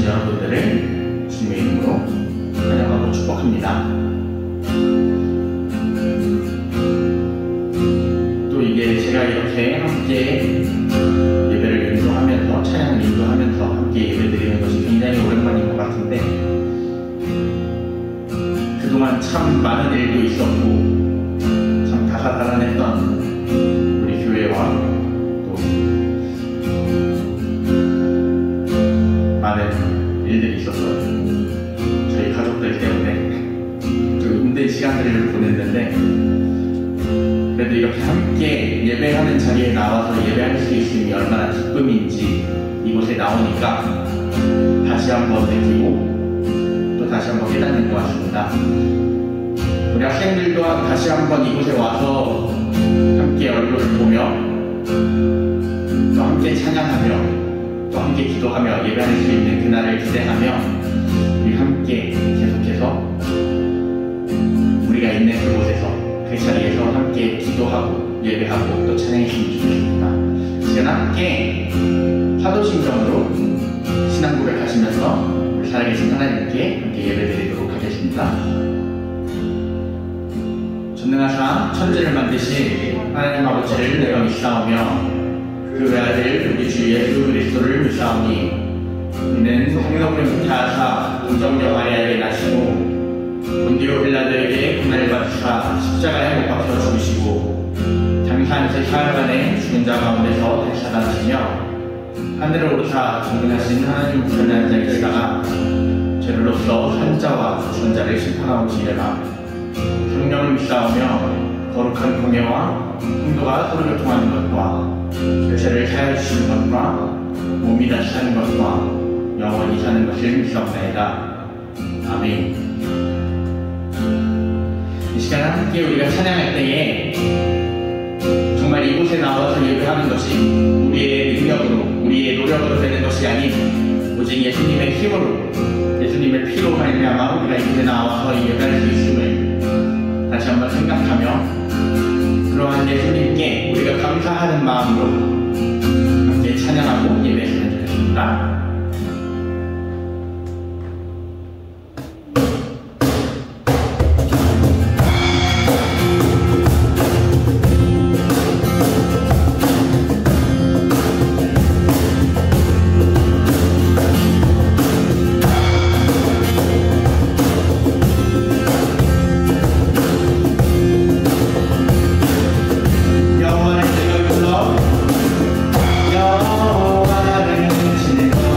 오신 여러분들을 주님의 이름으로 환영하고 축복합니다. 또 이게 제가 이렇게 함께 예배를 인도하면서, 찬양을 인도하면서 함께 예배드리는 것이 굉장히 오랜만인 것 같은데, 그동안 참 많은 일도 있었고 참 다사다난했던 우리 교회와 또 많은 일들이 있었어요. 저희 가족들 때문에 좀 힘든 시간들을 보냈는데, 그래도 이렇게 함께 예배하는 자리에 나와서 예배할 수 있음이 얼마나 기쁨인지 이곳에 나오니까 다시 한번 느끼고 또 다시 한번 깨닫는 것 같습니다. 우리 학생들도 다시 한번 이곳에 와서 함께 얼굴을 보며 또 함께 찬양하며 또 함께 기도하며 예배할 수 있는 그날을 기대하며 우리 함께 계속해서 우리가 있는 그곳에서 그 자리에서 함께 기도하고 예배하고 또 찬양했으면 좋겠습니다. 시간 함께 사도신경으로 신앙 고백하시면서 우리 살아계신 하나님께 함께 예배드리도록 하겠습니다. 전능하사 천지를 만드신 하나님 아버지를 내가 믿사오며 그 외아들 우리 주 예수 그리스도를 믿사오니 이는 성령을 묵타하사 동정녀 마리아에게 나시고 본디오 빌라도에게 고난을 받으사 십자가에 못 박혀 죽으시고 장사한 지 사흘만에 죽은 자 가운데서 다시 살아나시며 하늘을 오르사 전능하신 하나님 우편에 앉아 계시다가 죄로서 산자와 주전자를 심판하오시리라. 성령을 믿사오며 거룩한 공예와 성도가 서로 교통하는 것과 죄를 사하여 주시는 것과 몸이 다시 사는 것과 영원히 사는 것을 믿사옵나이다. 아멘. 이 시간 함께 우리가 찬양할 때에 정말 이곳에 나와서 예배하는 것이 우리의 능력으로, 우리의 노력으로 되는 것이 아닌 오직 예수님의 힘으로, 예수님의 피로 말미암아 우리가 이곳에 나와서 예배할 수 있음을 다시 한번 생각하며 그러한 예수님께 우리가 감사하는 마음으로 함께 찬양하고 예배했으면 좋겠습니다. 여호와를 지내고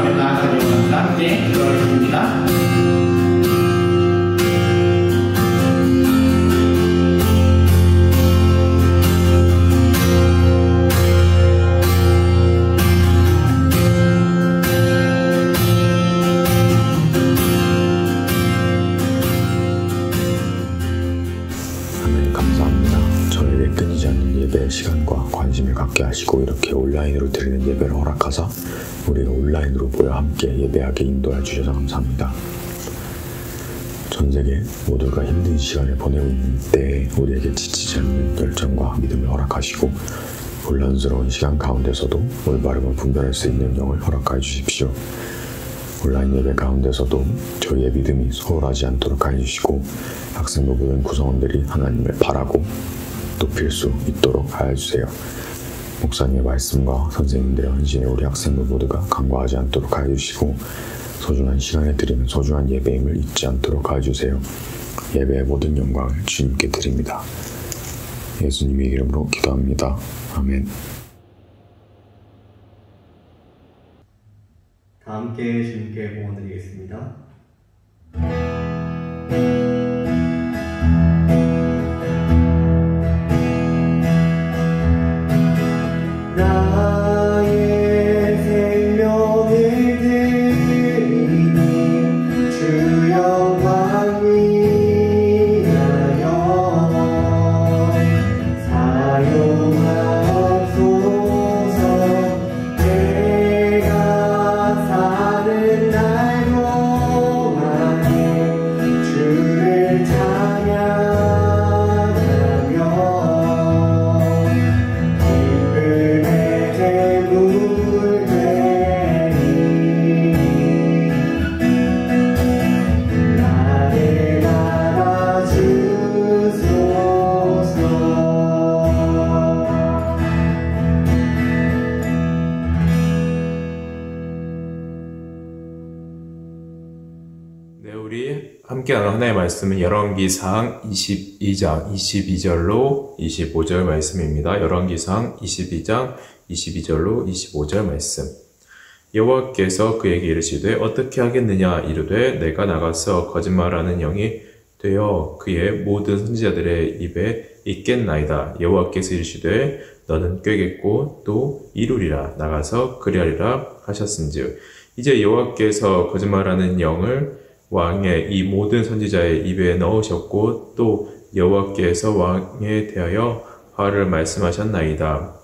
앞에 나아가기 원합니다. 함께 기도하겠습니다. 시간과 관심을 갖게 하시고 이렇게 온라인으로 드리는 예배를 허락하사 우리가 온라인으로 모여 함께 예배하게 인도해 주셔서 감사합니다. 전 세계 모두가 힘든 시간을 보내고 있는 때에 우리에게 지치지 않는 열정과 믿음을 허락하시고 혼란스러운 시간 가운데서도 올바름을 분별할 수 있는 영을 허락하여 주십시오. 온라인 예배 가운데서도 저희의 믿음이 소홀하지 않도록 하여주시고 학생부 모든 구성원들이 하나님을 바라고 높일 수 있도록 하여 주세요. 목사님의 말씀과 선생님들의 헌신에 우리 학생부 모두가 간과하지 않도록 하여 주시고 소중한 시간에 드리는 소중한 예배임을 잊지 않도록 하여 주세요. 예배의 모든 영광을 주님께 드립니다. 예수님의 이름으로 기도합니다. 아멘. 다 함께 주님께 공헌드리겠습니다. 나의 생명을 드리니 주 영광 위하여 사용하옵소서. 내가 사는 날 동안에 주를 찬양하며 함께 나눈 하나의 말씀은 열왕기상 22장 22절로 25절 말씀입니다. 열왕기상 22장 22절로 25절 말씀. 여호와께서 그에게 이르시되 어떻게 하겠느냐 이르되 내가 나가서 거짓말하는 영이 되어 그의 모든 선지자들의 입에 있겠나이다. 여호와께서 이르시되 너는 꾀겠고 또 이루리라. 나가서 그리하리라 하셨은즉 이제 여호와께서 거짓말하는 영을 왕의 이 모든 선지자의 입에 넣으셨고 또 여호와께서 왕에 대하여 화를 말씀하셨나이다.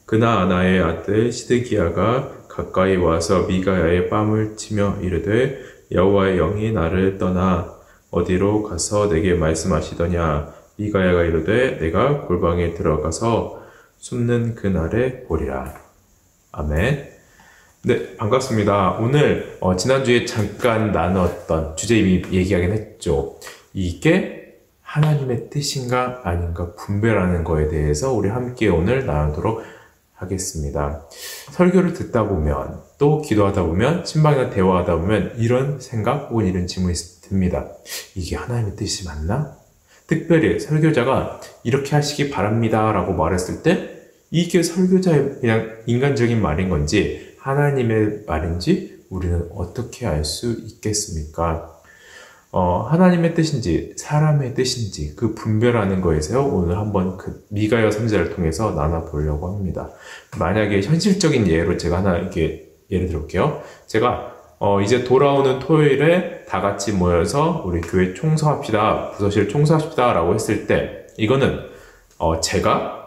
그나아나의 아들 시드기야가 가까이 와서 미가야의 뺨을 치며 이르되 여호와의 영이 나를 떠나 어디로 가서 내게 말씀하시더냐. 미가야가 이르되 내가 골방에 들어가서 숨는 그날에 보리라. 아멘. 네, 반갑습니다. 오늘 지난주에 잠깐 나눴던 주제 이미 얘기하긴 했죠. 이게 하나님의 뜻인가 아닌가 분별하는 거에 대해서 우리 함께 오늘 나누도록 하겠습니다. 설교를 듣다 보면 또 기도하다 보면 신방이나 대화하다 보면 이런 생각 혹은 이런 질문이 듭니다. 이게 하나님의 뜻이 맞나? 특별히 설교자가 이렇게 하시기 바랍니다 라고 말했을 때 이게 설교자의 그냥 인간적인 말인 건지 하나님의 말인지 우리는 어떻게 알 수 있겠습니까? 하나님의 뜻인지 사람의 뜻인지 그 분별하는 거에서 오늘 한번 그 미가야 선지자를 통해서 나눠보려고 합니다. 만약에 현실적인 예로 제가 하나 이렇게 예를 들어볼게요. 제가 이제 돌아오는 토요일에 다 같이 모여서 우리 교회 청소합시다, 부서실 청소합시다 라고 했을 때 이거는 제가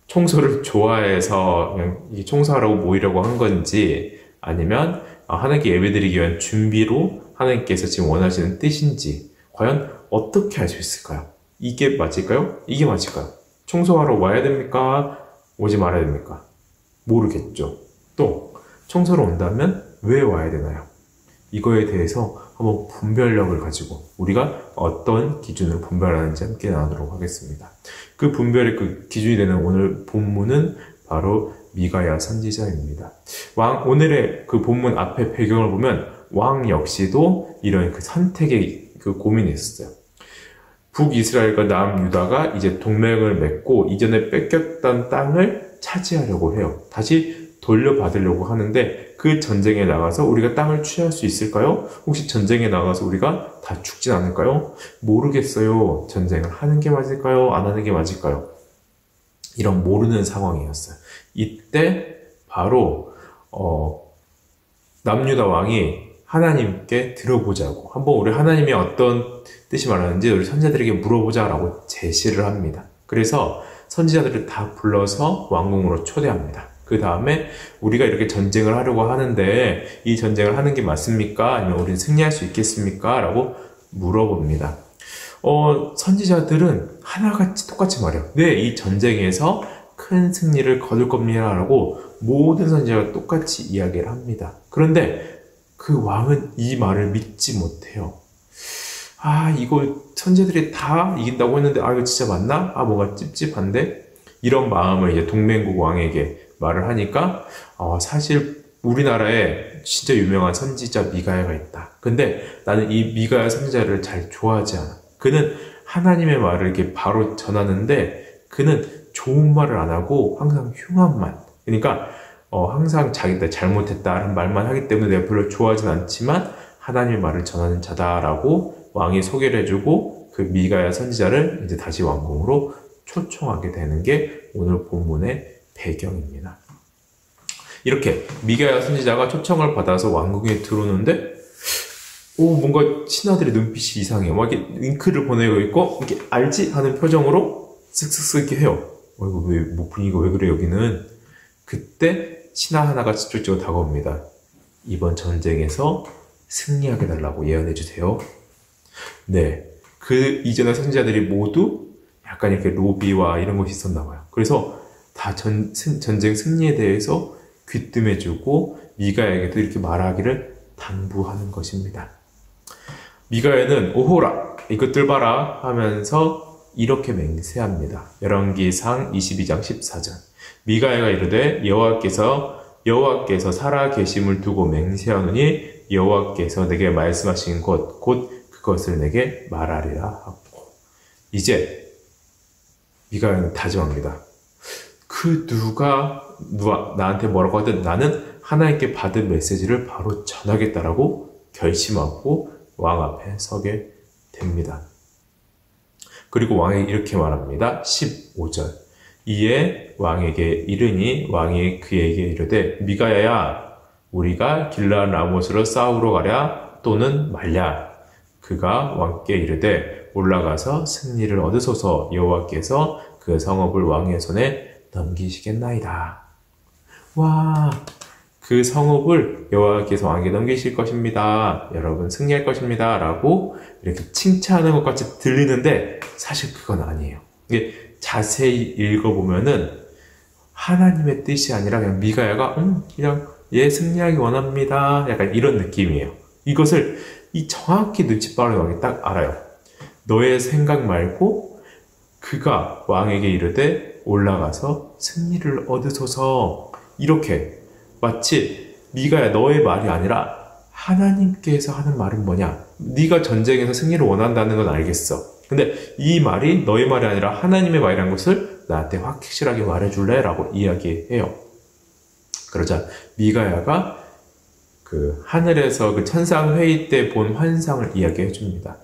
청소를 좋아해서 그냥 청소하라고 모이려고 한 건지 아니면 하나님께 예배드리기 위한 준비로 하나님께서 지금 원하시는 뜻인지 과연 어떻게 알 수 있을까요? 이게 맞을까요? 이게 맞을까요? 청소하러 와야 됩니까? 오지 말아야 됩니까? 모르겠죠. 또 청소를 온다면 왜 와야 되나요? 이거에 대해서 한번 분별력을 가지고 우리가 어떤 기준으로 분별하는지 함께 나누도록 하겠습니다. 그 분별의 그 기준이 되는 오늘 본문은 바로 미가야 선지자입니다. 오늘의 그 본문 앞에 배경을 보면 왕 역시도 이런 그 선택의 그 고민이 있었어요. 북이스라엘과 남유다가 이제 동맹을 맺고 이전에 뺏겼던 땅을 차지하려고 해요. 다시 돌려받으려고 하는데 그 전쟁에 나가서 우리가 땅을 취할 수 있을까요? 혹시 전쟁에 나가서 우리가 다 죽진 않을까요? 모르겠어요. 전쟁을 하는 게 맞을까요? 안 하는 게 맞을까요? 이런 모르는 상황이었어요. 이때 바로 남유다 왕이 하나님께 들어보자고, 한번 우리 하나님이 어떤 뜻이 말하는지 우리 선지자들에게 물어보자라고 제시를 합니다. 그래서 선지자들을 다 불러서 왕궁으로 초대합니다. 그 다음에 우리가 이렇게 전쟁을 하려고 하는데 이 전쟁을 하는 게 맞습니까? 아니면 우리는 승리할 수 있겠습니까? 라고 물어봅니다. 선지자들은 하나같이 똑같이 말해요. 네, 이 전쟁에서 큰 승리를 거둘 겁니다. 라고 모든 선지자가 똑같이 이야기를 합니다. 그런데 그 왕은 이 말을 믿지 못해요. 이거 선지자들이 다 이긴다고 했는데, 이거 진짜 맞나? 뭔가 찝찝한데? 이런 마음을 이제 동맹국 왕에게 말을 하니까, 사실 우리나라에 진짜 유명한 선지자 미가야가 있다. 근데 나는 이 미가야 선지자를 잘 좋아하지 않아. 그는 하나님의 말을 이렇게 바로 전하는데, 그는 좋은 말을 안 하고 항상 흉한 말. 그러니까, 항상 자기가 잘못했다는 말만 하기 때문에 내가 별로 좋아하진 않지만 하나님의 말을 전하는 자다라고 왕이 소개를 해주고 그 미가야 선지자를 이제 다시 왕궁으로 초청하게 되는 게 오늘 본문의 배경입니다. 이렇게 미가야 선지자가 초청을 받아서 왕궁에 들어오는데 뭔가 신하들의 눈빛이 이상해요. 막 이렇게 윙크를 보내고 있고 이렇게 알지? 하는 표정으로 쓱쓱쓱 이렇게 해요. 이거 뭐 분위기가 왜 그래 여기는. 그때 신하 하나가 직접적으로 다가옵니다. 이번 전쟁에서 승리하게 달라고 예언해 주세요. 네, 그 이전의 선지자들이 모두 약간 이렇게 로비와 이런 것이 있었나 봐요. 그래서 다 전쟁 승리에 대해서 귀뜸해주고 미가야에게도 이렇게 말하기를 당부하는 것입니다. 미가야는 오호라 이것들 봐라 하면서 이렇게 맹세합니다. 열왕기상 22장 14절. 미가야가 이르되 여호와께서 살아 계심을 두고 맹세하노니 여호와께서 내게 말씀하신 곧 그것을 내게 말하리라 하고. 이제 미가야는 다짐합니다. 누가 나한테 뭐라고 하든 나는 하나님께 받은 메시지를 바로 전하겠다라고 결심하고 왕 앞에 서게 됩니다. 그리고 왕이 이렇게 말합니다. 15절. 이에 왕에게 이르니 왕이 그에게 이르되 미가야야 우리가 길르앗 라못으로 싸우러 가랴 또는 말랴. 그가 왕께 이르되 올라가서 승리를 얻으소서. 여호와께서 그 성읍을 왕의 손에 넘기시겠나이다. 와, 그 성읍을 여호와께서 왕에게 넘기실 것입니다. 여러분 승리할 것입니다. 라고 이렇게 칭찬하는 것 같이 들리는데 사실 그건 아니에요. 이게 자세히 읽어보면은 하나님의 뜻이 아니라 그냥 미가야가 그냥 얘 승리하기 원합니다. 약간 이런 느낌이에요. 이것을 정확히 눈치 빠른 왕이 딱 알아요. 너의 생각 말고 그가 왕에게 이르되 올라가서 승리를 얻으소서. 이렇게 마치 미가야 너의 말이 아니라 하나님께서 하는 말은 뭐냐? 네가 전쟁에서 승리를 원한다는 건 알겠어. 근데 이 말이 너의 말이 아니라 하나님의 말이라는 것을 나한테 확실하게 말해줄래? 라고 이야기해요. 그러자 미가야가 그 하늘에서 그 천상 회의 때 본 환상을 이야기해 줍니다.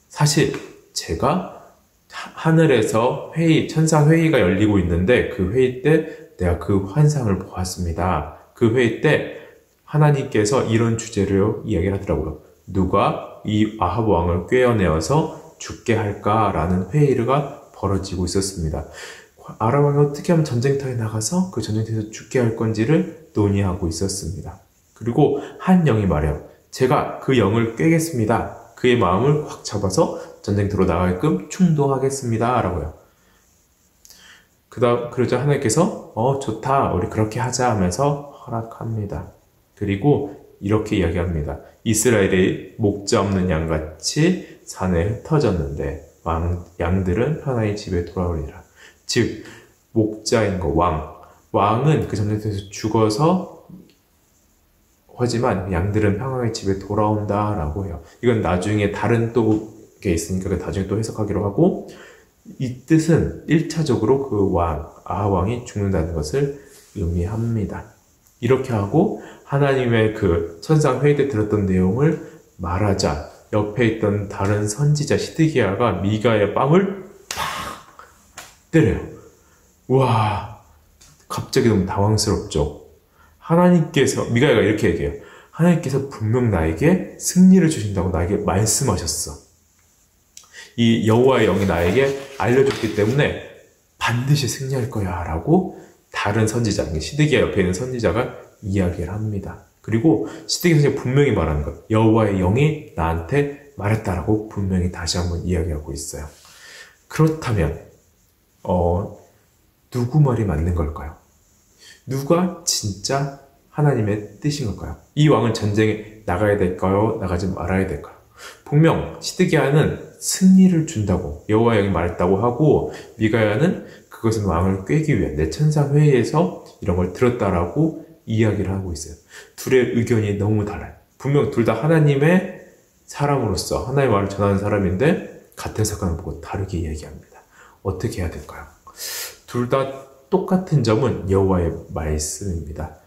사실 제가 하늘에서 천상 회의가 열리고 있는데 그 회의 때 내가 그 환상을 보았습니다. 그 회의 때 하나님께서 이런 주제를 이야기를 하더라고요. 누가 이 아합 왕을 꿰어내어서 죽게 할까라는 회의가 벌어지고 있었습니다. 아람 왕이 어떻게 하면 전쟁터에 나가서 그 전쟁터에서 죽게 할 건지를 논의하고 있었습니다. 그리고 한 영이 말해요. 제가 그 영을 꿰겠습니다. 그의 마음을 확 잡아서 전쟁터로 나가게끔 충동하겠습니다. 라고요. 그러자 하나님께서 좋다. 우리 그렇게 하자 하면서 허락합니다. 그리고 이렇게 이야기합니다. 이스라엘이 목자 없는 양같이 산에 흩어졌는데 양들은 편하게 집에 돌아오리라. 즉 목자인 거 왕은 그 전쟁터에서 죽어서 하지만 양들은 평화의 집에 돌아온다라고 해요. 이건 나중에 다른 또 게 있으니까 나중에 또 해석하기로 하고, 이 뜻은 1차적으로 그 아합 왕이 죽는다는 것을 의미합니다. 이렇게 하고 하나님의 그 천상회의 때 들었던 내용을 말하자 옆에 있던 다른 선지자 시드기야가 미가의 뺨을 팍 때려요. 와, 갑자기 너무 당황스럽죠. 하나님께서, 미가야가 이렇게 얘기해요. 하나님께서 분명 나에게 승리를 주신다고 나에게 말씀하셨어. 이 여호와의 영이 나에게 알려줬기 때문에 반드시 승리할 거야 라고 다른 선지자, 시드기야 옆에 있는 선지자가 이야기를 합니다. 그리고 시드기야 선지자가 분명히 말하는 것, 여호와의 영이 나한테 말했다라고 분명히 다시 한번 이야기하고 있어요. 그렇다면 누구 말이 맞는 걸까요? 누가 진짜 하나님의 뜻인 걸까요? 이 왕은 전쟁에 나가야 될까요? 나가지 말아야 될까요? 분명 시드기야는 승리를 준다고 여호와의 영이 말했다고 하고, 미가야는 그것은 왕을 꾀기 위한 내 천상회의에서 이런 걸 들었다라고 이야기를 하고 있어요. 둘의 의견이 너무 달라요. 분명 둘 다 하나님의 사람으로서 하나님의 말을 전하는 사람인데 같은 사건을 보고 다르게 이야기합니다. 어떻게 해야 될까요? 둘 다 똑같은 점은 여호와의 말씀입니다.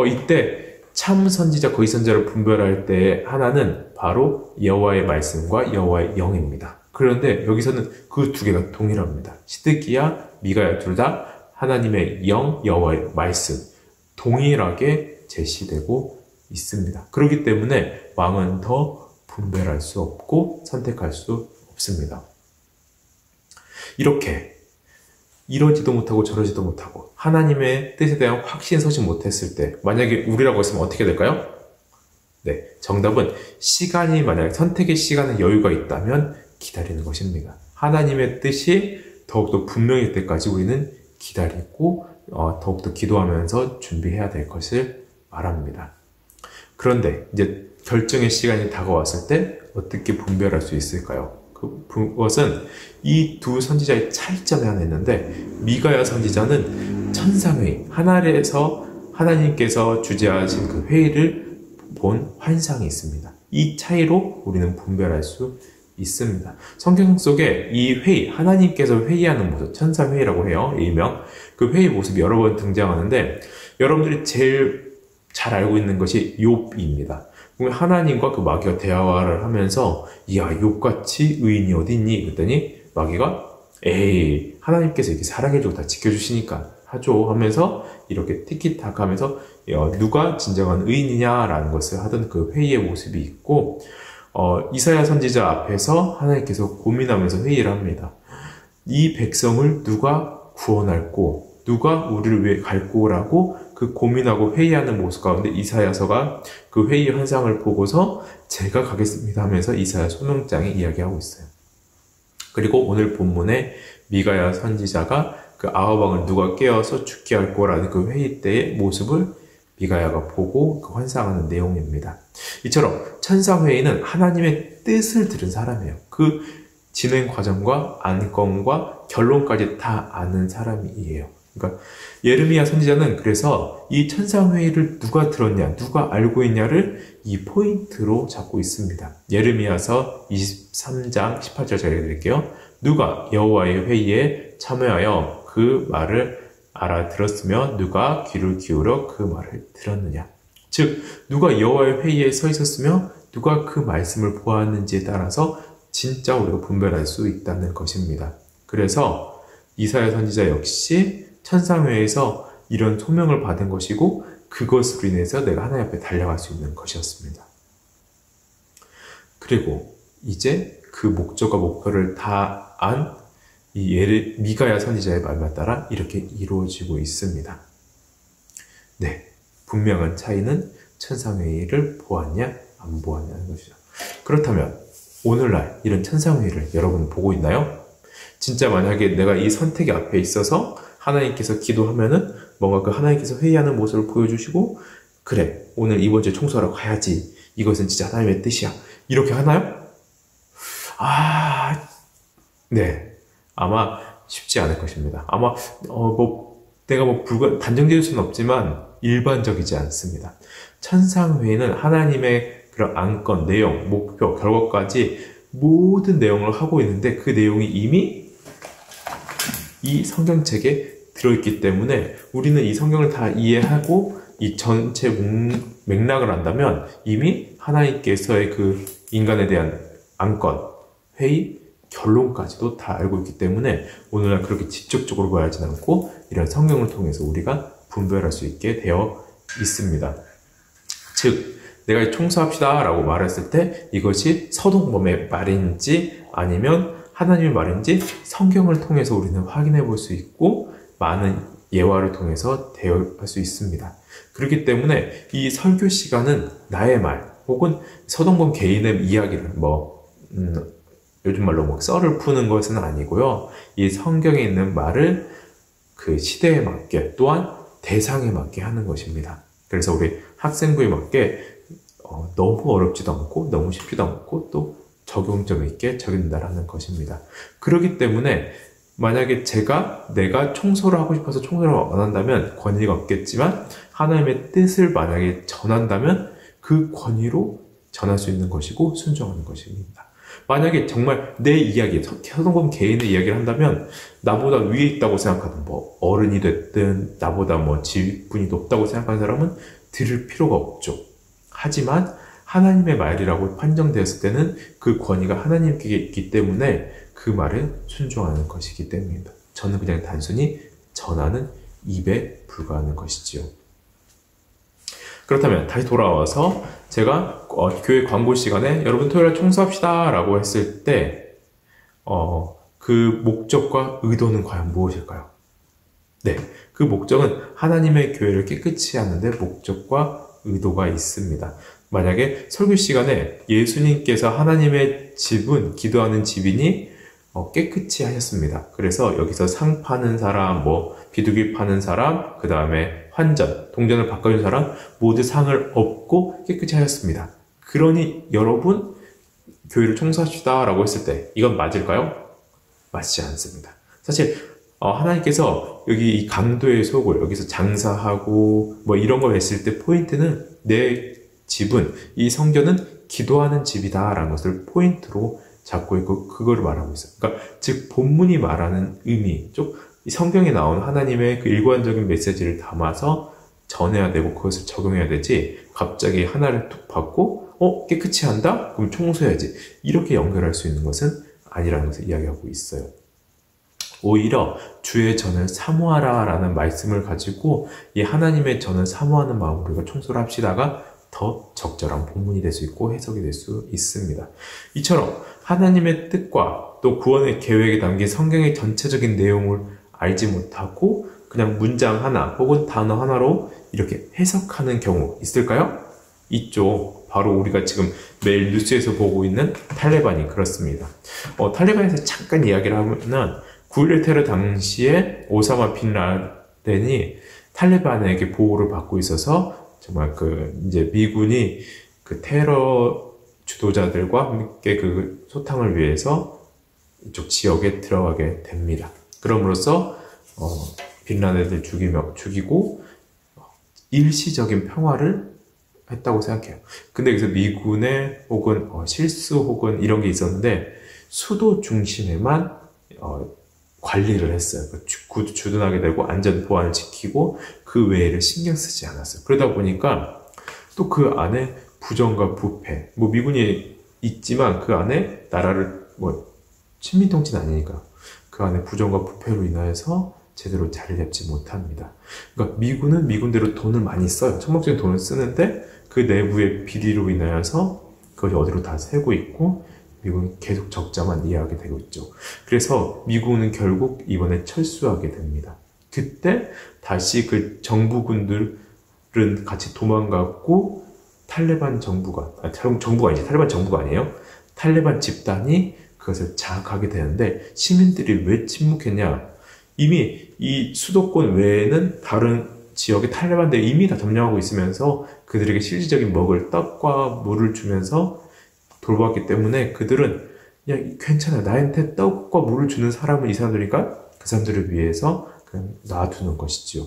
이때 참 선지자, 거짓 선지자를 분별할 때 하나는 바로 여호와의 말씀과 여호와의 영입니다. 그런데 여기서는 그 두 개가 동일합니다. 시드기야, 미가야 둘 다 하나님의 영, 여호와의 말씀 동일하게 제시되고 있습니다. 그렇기 때문에 왕은 더 분별할 수 없고 선택할 수 없습니다. 이렇게 이러지도 못하고 저러지도 못하고 하나님의 뜻에 대한 확신 서지 못했을 때 만약에 우리라고 했으면 어떻게 될까요? 네, 정답은 시간이 만약에 선택의 시간에 여유가 있다면 기다리는 것입니다. 하나님의 뜻이 더욱더 분명할 때까지 우리는 기다리고 더욱더 기도하면서 준비해야 될 것을 말합니다. 그런데 이제 결정의 시간이 다가왔을 때 어떻게 분별할 수 있을까요? 그것은 이 두 선지자의 차이점이 하나 있는데, 미가야 선지자는 천상회의, 하늘에서 하나님께서 주재하신 그 회의를 본 환상이 있습니다. 이 차이로 우리는 분별할 수 있습니다. 성경 속에 이 회의, 하나님께서 회의하는 모습, 천상회의라고 해요. 일명 그 회의 모습이 여러 번 등장하는데, 여러분들이 제일 잘 알고 있는 것이 욥입니다. 하나님과 그 마귀가 대화를 하면서 이야, 욥같이 의인이 어디 있니? 그랬더니 마귀가 에이, 하나님께서 이렇게 사랑해주고 다 지켜주시니까 하죠 하면서 이렇게 티키타카 하면서 누가 진정한 의인이냐라는 것을 하던 그 회의의 모습이 있고, 이사야 선지자 앞에서 하나님께서 고민하면서 회의를 합니다. 이 백성을 누가 구원할꼬, 누가 우리를 위해 갈꼬라고 그 고민하고 회의하는 모습 가운데 이사야서가 그 회의 환상을 보고서 제가 가겠습니다 하면서 이사야 소명장에 이야기하고 있어요. 그리고 오늘 본문에 미가야 선지자가 그 아합왕을 누가 깨어서 죽게 할 거라는 그 회의 때의 모습을 미가야가 보고 그 환상하는 내용입니다. 이처럼 천상회의는 하나님의 뜻을 들은 사람이에요. 그 진행 과정과 안건과 결론까지 다 아는 사람이에요. 그러니까 예레미야 선지자는 그래서 이 천상회의를 누가 들었냐, 누가 알고 있냐를 이 포인트로 잡고 있습니다. 예레미야서 23장 18절 제가 읽어드릴게요. 누가 여호와의 회의에 참여하여 그 말을 알아들었으며 누가 귀를 기울여 그 말을 들었느냐. 즉 누가 여호와의 회의에 서 있었으며 누가 그 말씀을 보았는지에 따라서 진짜 우리가 분별할 수 있다는 것입니다. 그래서 이사야 선지자 역시 천상회에서 이런 소명을 받은 것이고 그것으로 인해서 내가 하나님 앞에 달려갈 수 있는 것이었습니다. 그리고 이제 그 목적과 목표를 다 안 이 미가야 선지자의 말만 따라 이렇게 이루어지고 있습니다. 네, 분명한 차이는 천상회의를 보았냐 안 보았냐는 것이죠. 그렇다면 오늘날 이런 천상회의를 여러분 보고 있나요? 진짜 만약에 내가 이 선택의 앞에 있어서 하나님께서 기도하면은 뭔가 그 하나님께서 회의하는 모습을 보여주시고 그래 오늘 이번 주에 청소하러 가야지, 이것은 진짜 하나님의 뜻이야, 이렇게 하나요? 네, 아마 쉽지 않을 것입니다. 아마 내가 단정 지을 수는 없지만 일반적이지 않습니다. 천상회의는 하나님의 그런 안건, 내용, 목표, 결과까지 모든 내용을 하고 있는데 그 내용이 이미 이 성경책에 들어있기 때문에 우리는 이 성경을 다 이해하고 이 전체 맥락을 안다면 이미 하나님께서의 그 인간에 대한 안건, 회의, 결론까지도 다 알고 있기 때문에 오늘날 그렇게 직접적으로 말하지 않고 이런 성경을 통해서 우리가 분별할 수 있게 되어 있습니다. 즉, 내가 청소합시다 라고 말했을 때 이것이 서동범의 말인지 아니면 하나님의 말인지 성경을 통해서 우리는 확인해 볼 수 있고 많은 예화를 통해서 대화할 수 있습니다. 그렇기 때문에 이 설교 시간은 나의 말 혹은 서동범 개인의 이야기를 요즘 말로 썰을 푸는 것은 아니고요. 이 성경에 있는 말을 그 시대에 맞게 또한 대상에 맞게 하는 것입니다. 그래서 우리 학생부에 맞게 너무 어렵지도 않고 너무 쉽지도 않고 또 적용점 있게 적용된다라는 것입니다. 그렇기 때문에 만약에 내가 청소를 하고 싶어서 청소를 안 한다면 권위가 없겠지만 하나님의 뜻을 만약에 전한다면 그 권위로 전할 수 있는 것이고 순종하는 것입니다. 만약에 정말 내 이야기, 서동범 개인의 이야기를 한다면 나보다 위에 있다고 생각하는 어른이 됐든 나보다 지위분이 높다고 생각하는 사람은 들을 필요가 없죠. 하지만 하나님의 말이라고 판정되었을 때는 그 권위가 하나님께 있기 때문에 그 말을 순종하는 것이기 때문입니다. 저는 그냥 단순히 전하는 입에 불과하는 것이지요. 그렇다면 다시 돌아와서 제가 교회 광고 시간에 여러분 토요일에 청소합시다 라고 했을 때 그 목적과 의도는 과연 무엇일까요? 네, 그 목적은 하나님의 교회를 깨끗이 하는데 목적과 의도가 있습니다. 만약에 설교 시간에 예수님께서 하나님의 집은 기도하는 집이니 깨끗이 하셨습니다. 그래서 여기서 상 파는 사람, 비둘기 파는 사람, 그 다음에 환전, 동전을 바꿔준 사람 모두 상을 얻고 깨끗이 하셨습니다. 그러니 여러분 교회를 청소합시다 라고 했을 때 이건 맞을까요? 맞지 않습니다. 사실 하나님께서 여기 이 강도의 속을 여기서 장사하고 이런 걸 했을 때 포인트는 내 집은 이 성전은 기도하는 집이다 라는 것을 포인트로 잡고 있고 그거를 말하고 있어요. 그러니까 즉 본문이 말하는 의미, 이 성경에 나온 하나님의 그 일관적인 메시지를 담아서 전해야 되고 그것을 적용해야 되지 갑자기 하나를 툭 받고 깨끗이 한다? 그럼 청소해야지. 이렇게 연결할 수 있는 것은 아니라는 것을 이야기하고 있어요. 오히려 주의 전을 사모하라 라는 말씀을 가지고 이 하나님의 전을 사모하는 마음으로 우리가 청소를 합시다가 더 적절한 본문이 될 수 있고 해석이 될 수 있습니다. 이처럼 하나님의 뜻과 또 구원의 계획에 담긴 성경의 전체적인 내용을 알지 못하고 그냥 문장 하나 혹은 단어 하나로 이렇게 해석하는 경우 있을까요? 있죠. 바로 우리가 지금 매일 뉴스에서 보고 있는 탈레반이 그렇습니다. 탈레반에서 잠깐 이야기를 하면 9.11 테러 당시에 오사마 빈 라덴이 탈레반에게 보호를 받고 있어서 정말 이제 미군이 그 테러 주도자들과 함께 그 소탕을 위해서 이쪽 지역에 들어가게 됩니다. 그럼으로써 빈라덴을 죽이고 일시적인 평화를 했다고 생각해요. 근데 여기서 미군의 혹은 실수 혹은 이런 게 있었는데 수도 중심에만 관리를 했어요. 주둔하게 되고 안전 보안을 지키고 그 외에를 신경 쓰지 않았어요. 그러다 보니까 또 그 안에 부정과 부패, 미군이 있지만 그 안에 나라를 친미 통치는 아니니까 그 안에 부정과 부패로 인하여서 제대로 자리 잡지 못합니다. 그러니까 미군은 미군대로 돈을 많이 써요. 천문적인 돈을 쓰는데 그 내부의 비리로 인하여서 그것이 어디로 다 새고 있고 미국은 계속 적자만 이해하게 되고 있죠. 그래서 미국은 결국 이번에 철수하게 됩니다. 그때 다시 그 정부군들은 같이 도망갔고 탈레반 정부가 아니지 탈레반 정부가 아니에요. 탈레반 집단이 그것을 장악하게 되는데 시민들이 왜 침묵했냐? 이미 이 수도권 외에는 다른 지역의 탈레반들이 이미 다 점령하고 있으면서 그들에게 실질적인 먹을 떡과 물을 주면서 돌보았기 때문에 그들은 그냥 괜찮아 나한테 떡과 물을 주는 사람은 이 사람들이니까 그 사람들을 위해서 그냥 놔두는 것이지요.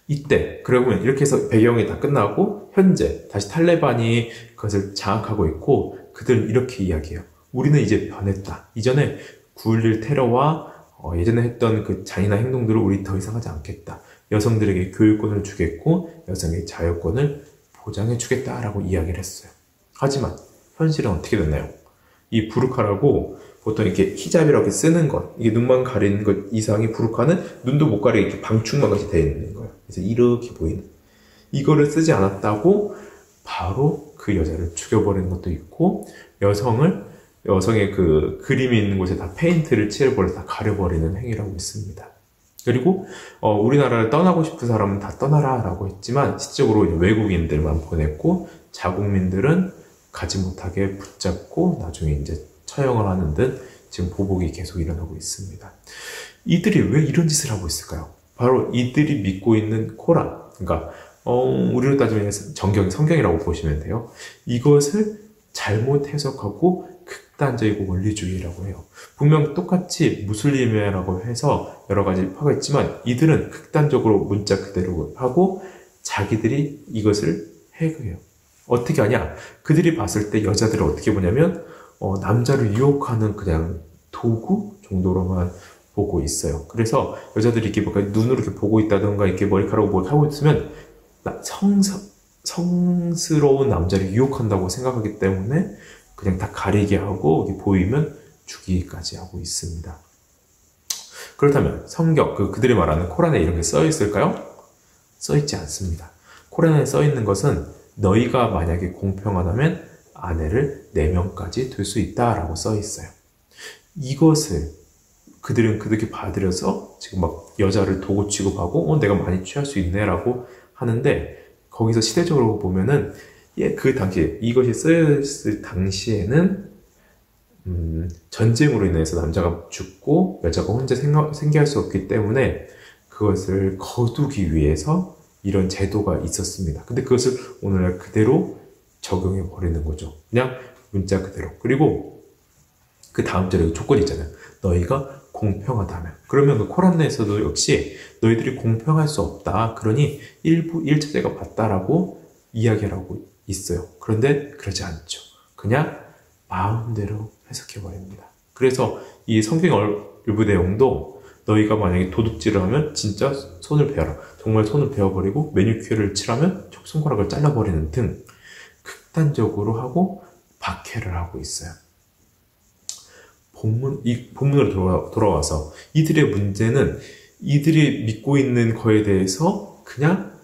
이때 그러면 이렇게 해서 배경이 다 끝나고 현재 다시 탈레반이 그것을 장악하고 있고 그들은 이렇게 이야기해요. 우리는 이제 변했다. 이전에 9.11 테러와 예전에 했던 그 잔인한 행동들을 우리 더 이상 하지 않겠다. 여성들에게 교육권을 주겠고 여성의 자유권을 보장해 주겠다라고 이야기를 했어요. 하지만 현실은 어떻게 됐나요? 이 부르카라고 보통 이렇게 히잡이라고 쓰는 것, 이게 눈만 가리는 것 이상의 부르카는 눈도 못 가리게 이렇게 방충망 같이 되어 있는 거예요. 그래서 이렇게 보이는. 이거를 쓰지 않았다고 바로 그 여자를 죽여버리는 것도 있고, 여성의 그 그림이 있는 곳에 다 페인트를 칠해버려서 다 가려버리는 행위라고 있습니다. 그리고 우리나라를 떠나고 싶은 사람은 다 떠나라 라고 했지만 실질적으로 이제 외국인들만 보냈고 자국민들은 가지 못하게 붙잡고 나중에 이제 처형을 하는 등 지금 보복이 계속 일어나고 있습니다. 이들이 왜 이런 짓을 하고 있을까요? 바로 이들이 믿고 있는 코란, 그러니까 우리로 따지면 성경이라고 보시면 돼요. 이것을 잘못 해석하고 극단적이고 원리주의라고 해요. 분명 똑같이 무슬림이라고 해서 여러 가지 하겠지만 이들은 극단적으로 문자 그대로 하고 자기들이 이것을 해석해요. 어떻게 하냐? 그들이 봤을 때 여자들을 어떻게 보냐면 남자를 유혹하는 그냥 도구 정도로만 보고 있어요. 그래서 여자들이 이렇게 눈으로 이렇게 보고 있다던가 이렇게 머리카락으로 뭐 하고 있으면 성스러운 남자를 유혹한다고 생각하기 때문에 그냥 다 가리게 하고 보이면 죽이기까지 하고 있습니다. 그렇다면 성경, 그들이 말하는 코란에 이런 게 써 있을까요? 써 있지 않습니다. 코란에 써 있는 것은 너희가 만약에 공평하다면 아내를 4명까지 둘 수 있다라고 써 있어요. 이것을 그들은 그렇게 받으려서 지금 막 여자를 도구 취급하고 내가 많이 취할 수 있네라고 하는데, 거기서 시대적으로 보면은 그 당시에 이것이 쓰였을 당시에는 전쟁으로 인해서 남자가 죽고 여자가 혼자 생계할 수 없기 때문에 그것을 거두기 위해서 이런 제도가 있었습니다. 근데 그것을 오늘날 그대로 적용해 버리는 거죠. 그냥 문자 그대로. 그리고 그 다음 절에 조건이 있잖아요. 너희가 공평하다면. 그러면 그 코란 내에서도 역시 너희들이 공평할 수 없다. 그러니 일부 1차제가 맞다라고 이야기를 하고 있어요. 그런데 그러지 않죠. 그냥 마음대로 해석해 버립니다. 그래서 이 성경 일부 내용도 너희가 만약에 도둑질을 하면 진짜 손을 베어라. 정말 손을 베어버리고 매니큐어를 칠하면 손가락을 잘라버리는 등 극단적으로 하고 박해를 하고 있어요. 이 본문으로 돌아와서 이들의 문제는 이들이 믿고 있는 거에 대해서 그냥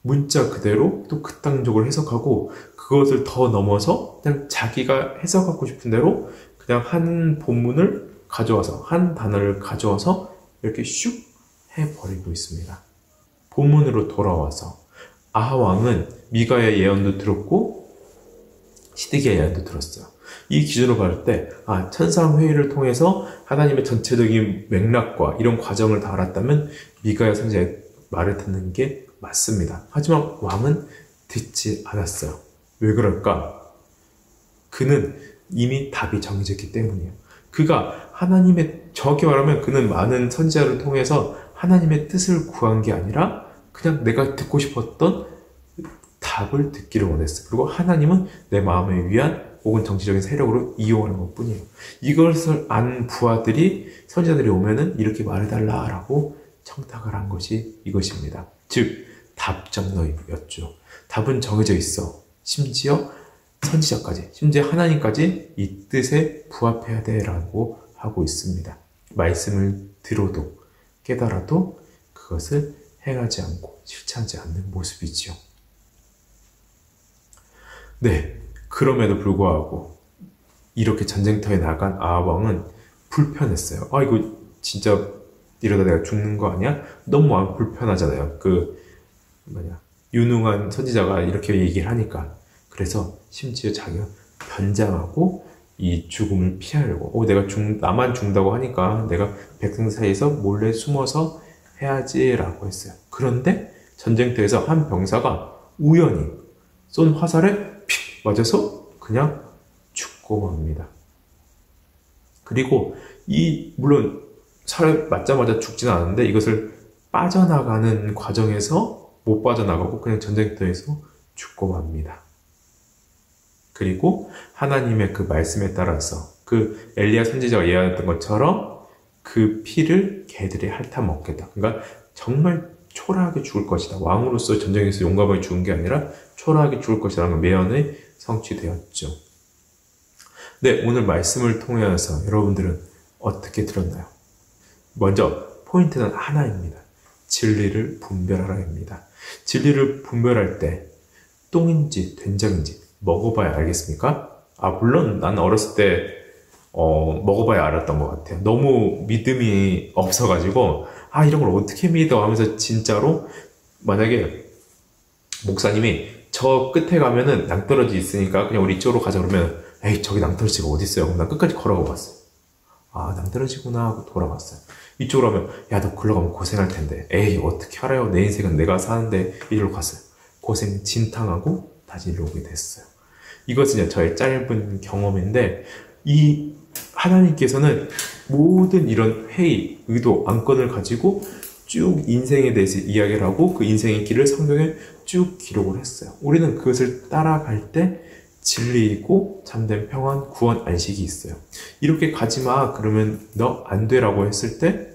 문자 그대로 또 극단적으로 해석하고 그것을 더 넘어서 그냥 자기가 해석하고 싶은 대로 그냥 한 본문을 가져와서 한 단어를 가져와서 이렇게 슉 해버리고 있습니다. 본문으로 돌아와서 아하 왕은 미가의 예언도 들었고 시드기야의 예언도 들었어요. 이 기준으로 봤을 때 천상회의를 통해서 하나님의 전체적인 맥락과 이런 과정을 다 알았다면 미가야 선지자의 말을 듣는 게 맞습니다. 하지만 왕은 듣지 않았어요. 왜 그럴까? 그는 이미 답이 정해졌기 때문이에요. 그가 정확히 말하면 그는 많은 선지자를 통해서 하나님의 뜻을 구한 게 아니라 그냥 내가 듣고 싶었던 답을 듣기를 원했어요. 그리고 하나님은 내 마음에 위한 혹은 정치적인 세력으로 이용하는 것 뿐이에요. 이것을 안 부하들이 선지자들이 오면은 이렇게 말해달라라고 청탁을 한 것이 이것입니다. 즉 답정너였죠. 답은 정해져 있어. 심지어 선지자까지, 심지어 하나님까지 이 뜻에 부합해야 돼라고 하고 있습니다. 말씀을 들어도 깨달아도 그것을 행하지 않고 실천하지 않는 모습이지요. 네, 그럼에도 불구하고 이렇게 전쟁터에 나간 아합왕은 불편했어요. 이거 진짜 이러다 내가 죽는 거 아니야? 너무 마음 불편하잖아요. 유능한 선지자가 이렇게 얘기를 하니까. 그래서 심지어 자기가 변장하고 이 죽음을 피하려고 나만 죽는다고 하니까 내가 백성 사이에서 몰래 숨어서 해야지라고 했어요. 그런데 전쟁터에서 한 병사가 우연히 쏜 화살에 픽 맞아서 그냥 죽고 맙니다. 그리고 물론 살에 맞자마자 죽지는 않았는데 이것을 빠져나가는 과정에서 못 빠져나가고 그냥 전쟁터에서 죽고 맙니다. 그리고 하나님의 그 말씀에 따라서 그 엘리야 선지자가 예언했던 것처럼 그 피를 개들이 핥아 먹겠다. 그러니까 정말 초라하게 죽을 것이다. 왕으로서 전쟁에서 용감하게 죽은 게 아니라 초라하게 죽을 것이라는 매연이 성취되었죠. 네, 오늘 말씀을 통해서 여러분들은 어떻게 들었나요? 먼저 포인트는 하나입니다. 진리를 분별하라입니다. 진리를 분별할 때 똥인지 된장인지 먹어봐야 알겠습니까? 물론 나는 어렸을 때 먹어봐야 알았던 것 같아요. 너무 믿음이 없어가지고 이런 걸 어떻게 믿어 하면서 진짜로 만약에 목사님이 저 끝에 가면은 낭떠러지 있으니까 그냥 우리 이쪽으로 가자 그러면 에이 저기 낭떠러지가 어딨어요? 그럼 난 끝까지 걸어가 봤어요. 낭떠러지구나 하고 돌아봤어요. 이쪽으로 하면 야 너 글로 가면 고생할 텐데 에이 어떻게 알아요? 내 인생은 내가 사는데 이리로 갔어요. 고생 진탕하고 다시 이리로 오게 됐어요. 이것은 저의 짧은 경험인데 이 하나님께서는 모든 이런 회의, 의도, 안건을 가지고 쭉 인생에 대해서 이야기를 하고 그 인생의 길을 성경에 쭉 기록을 했어요. 우리는 그것을 따라갈 때 진리이고 참된 평안, 구원, 안식이 있어요. 이렇게 가지마 그러면 너 안 되라고 했을 때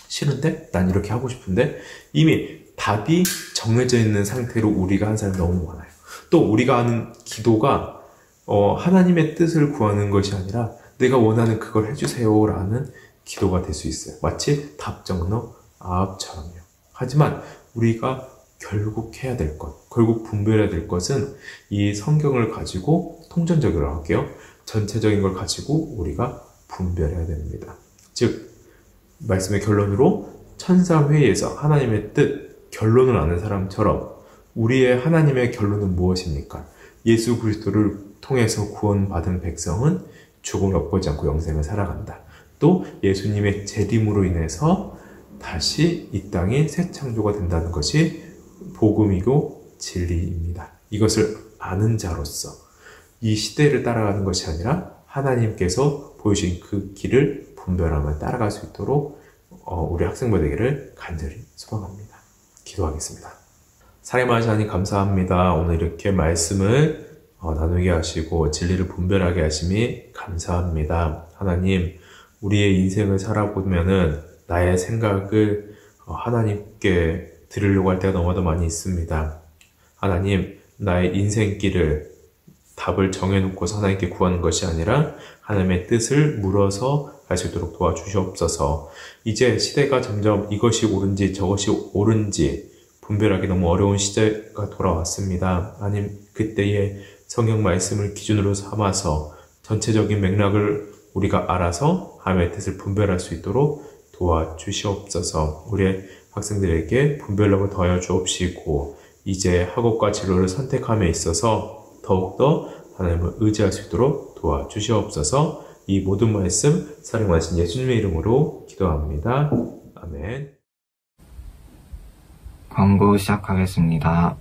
싫은데? 난 이렇게 하고 싶은데 이미 답이 정해져 있는 상태로 우리가 한 사람이 너무 많아요. 또 우리가 하는 기도가 하나님의 뜻을 구하는 것이 아니라 내가 원하는 그걸 해주세요 라는 기도가 될 수 있어요. 마치 답정너 아합처럼요. 하지만 우리가 결국 해야 될 것, 결국 분별해야 될 것은 이 성경을 가지고 통전적으로 할게요. 전체적인 걸 가지고 우리가 분별해야 됩니다. 즉 말씀의 결론으로 천사회의에서 하나님의 뜻, 결론을 아는 사람처럼 우리의 하나님의 결론은 무엇입니까? 예수 그리스도를 통해서 구원받은 백성은 죽음을 엿보지 않고 영생을 살아간다. 또 예수님의 재림으로 인해서 다시 이 땅에 새 창조가 된다는 것이 복음이고 진리입니다. 이것을 아는 자로서 이 시대를 따라가는 것이 아니라 하나님께서 보여주신 그 길을 분별하며 따라갈 수 있도록 우리 학생부 되기를 간절히 소망합니다. 기도하겠습니다. 사랑의 하나님 감사합니다. 오늘 이렇게 말씀을 나누게 하시고 진리를 분별하게 하심이 감사합니다. 하나님, 우리의 인생을 살아보면은 나의 생각을 하나님께 드리려고 할 때가 너무나도 많이 있습니다. 하나님, 나의 인생길을 답을 정해놓고서 하나님께 구하는 것이 아니라 하나님의 뜻을 물어서 할 수 있도록 도와주시옵소서. 이제 시대가 점점 이것이 옳은지 저것이 옳은지 분별하기 너무 어려운 시대가 돌아왔습니다. 하나님, 그때의 성경 말씀을 기준으로 삼아서 전체적인 맥락을 우리가 알아서 하나님의 뜻을 분별할 수 있도록 도와주시옵소서. 우리의 학생들에게 분별력을 더하여 주옵시고 이제 학업과 진로를 선택함에 있어서 더욱더 하나님을 의지할 수 있도록 도와주시옵소서. 이 모든 말씀 사랑하신 예수님의 이름으로 기도합니다. 아멘. 광고 시작하겠습니다.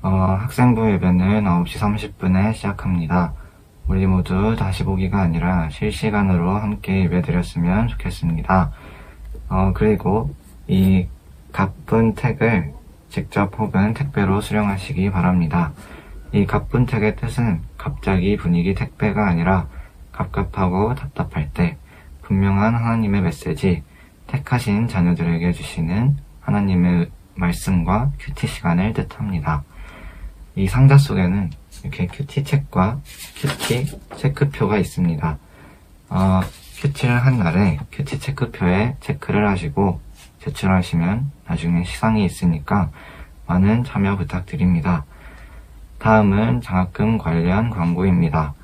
학생부 예배는 9시 30분에 시작합니다. 우리 모두 다시 보기가 아니라 실시간으로 함께 예배드렸으면 좋겠습니다. 그리고 이 가쁜 택을 직접 혹은 택배로 수령하시기 바랍니다. 이 가쁜 택의 뜻은 갑자기 분위기 택배가 아니라 갑갑하고 답답할 때 분명한 하나님의 메시지, 택하신 자녀들에게 주시는 하나님의 말씀과 큐티 시간을 뜻합니다. 이 상자 속에는 이렇게 큐티 책과 큐티 체크표가 있습니다. 큐티를 한 날에 큐티 체크표에 체크를 하시고 제출하시면 나중에 시상이 있으니까 많은 참여 부탁드립니다. 다음은 장학금 관련 광고입니다.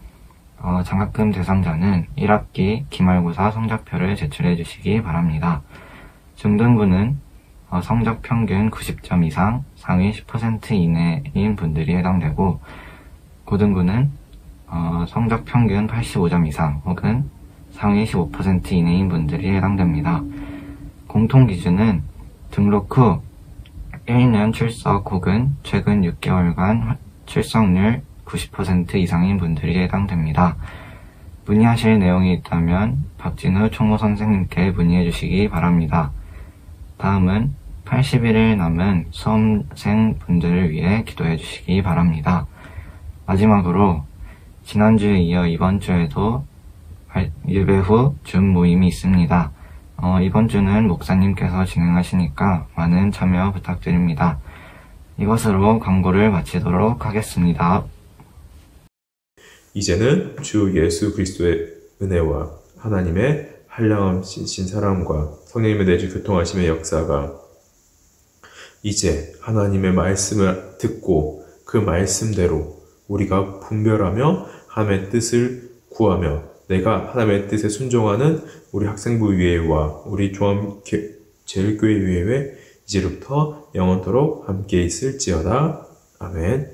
장학금 대상자는 1학기 기말고사 성적표를 제출해 주시기 바랍니다. 중등부는 성적 평균 90점 이상, 상위 10% 이내인 분들이 해당되고, 고등부는 성적 평균 85점 이상 혹은 상위 15% 이내인 분들이 해당됩니다. 공통기준은 등록 후 1년 출석 혹은 최근 6개월간 출석률 90% 이상인 분들이 해당됩니다. 문의하실 내용이 있다면 박진우 총무 선생님께 문의해 주시기 바랍니다. 다음은 80일을 남은 수험생 분들을 위해 기도해 주시기 바랍니다. 마지막으로 지난주에 이어 이번 주에도 예배 후 줌 모임이 있습니다. 이번 주는 목사님께서 진행하시니까 많은 참여 부탁드립니다. 이것으로 광고를 마치도록 하겠습니다. 이제는 주 예수 그리스도의 은혜와 하나님의 한량없으신 사랑과 성령님의 내주 교통하심의 역사가 이제 하나님의 말씀을 듣고 그 말씀대로 우리가 분별하며 하나님의 뜻을 구하며 내가 하나님의 뜻에 순종하는 우리 학생부 위회와 우리 종합제일교회 위회에 이제부터 영원토록 함께 있을지어다. 아멘.